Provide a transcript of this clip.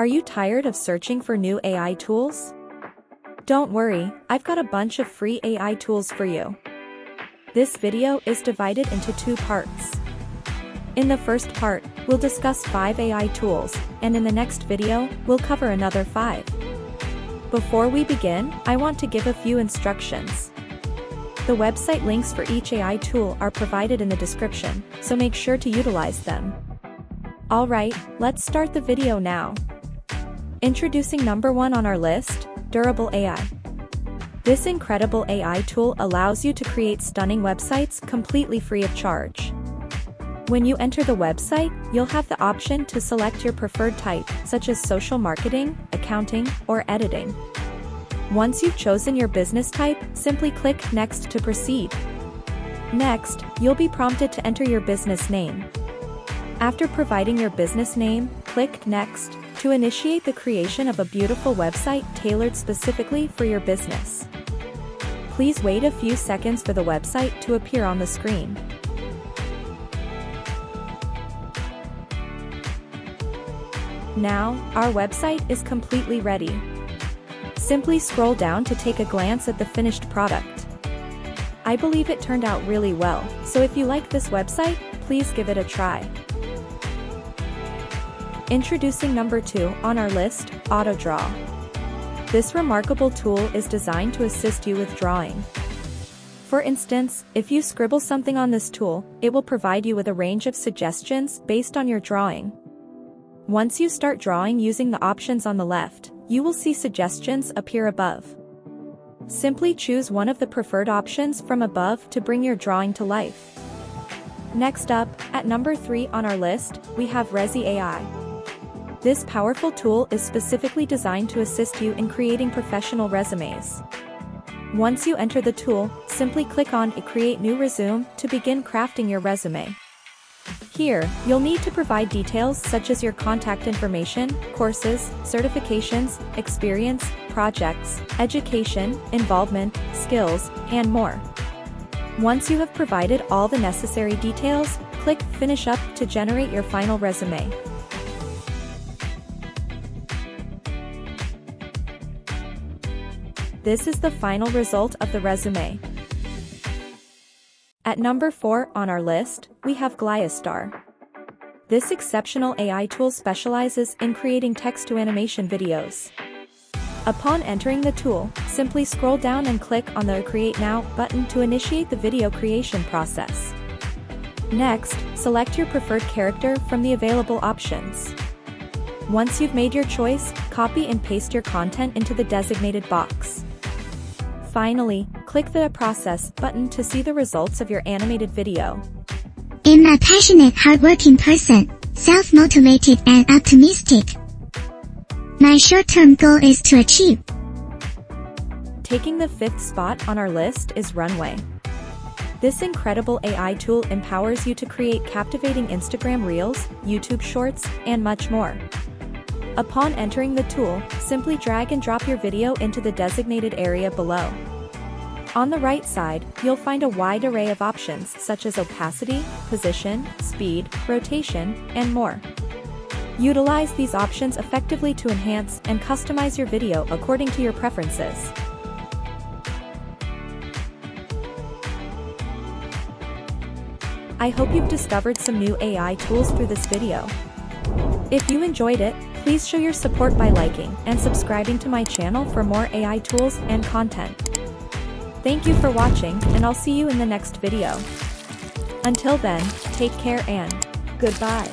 Are you tired of searching for new AI tools? Don't worry, I've got a bunch of free AI tools for you. This video is divided into 2 parts. In the first part, we'll discuss 5 AI tools, and in the next video, we'll cover another 5. Before we begin, I want to give a few instructions. The website links for each AI tool are provided in the description, so make sure to utilize them. Alright, let's start the video now. Introducing number 1 on our list, Durable AI. This incredible AI tool allows you to create stunning websites completely free of charge. When you enter the website, you'll have the option to select your preferred type, such as social marketing, accounting, or editing. Once you've chosen your business type, simply click Next to proceed. Next, you'll be prompted to enter your business name. After providing your business name, click Next to initiate the creation of a beautiful website tailored specifically for your business. Please wait a few seconds for the website to appear on the screen. Now, our website is completely ready. Simply scroll down to take a glance at the finished product. I believe it turned out really well, so if you like this website, please give it a try. Introducing number 2 on our list, AutoDraw. This remarkable tool is designed to assist you with drawing. For instance, if you scribble something on this tool, it will provide you with a range of suggestions based on your drawing. Once you start drawing using the options on the left, you will see suggestions appear above. Simply choose one of the preferred options from above to bring your drawing to life. Next up, at number 3 on our list, we have Rezi AI. This powerful tool is specifically designed to assist you in creating professional resumes. Once you enter the tool, simply click on Create New Resume to begin crafting your resume. Here, you'll need to provide details such as your contact information, courses, certifications, experience, projects, education, involvement, skills, and more. Once you have provided all the necessary details, click Finish Up to generate your final resume. This is the final result of the resume. At number 4 on our list, we have Gliastar. This exceptional AI tool specializes in creating text-to-animation videos. Upon entering the tool, simply scroll down and click on the Create Now button to initiate the video creation process. Next, select your preferred character from the available options. Once you've made your choice, copy and paste your content into the designated box. Finally, click the Process button to see the results of your animated video. I'm a passionate, hardworking person, self-motivated and optimistic. My short-term goal is to achieve. Taking the 5th spot on our list is Runway. This incredible AI tool empowers you to create captivating Instagram Reels, YouTube Shorts, and much more. Upon entering the tool, simply drag and drop your video into the designated area below. On the right side, you'll find a wide array of options such as opacity, position, speed, rotation, and more. Utilize these options effectively to enhance and customize your video according to your preferences. I hope you've discovered some new AI tools through this video. If you enjoyed it, please show your support by liking and subscribing to my channel for more AI tools and content. Thank you for watching, and I'll see you in the next video. Until then, take care and goodbye.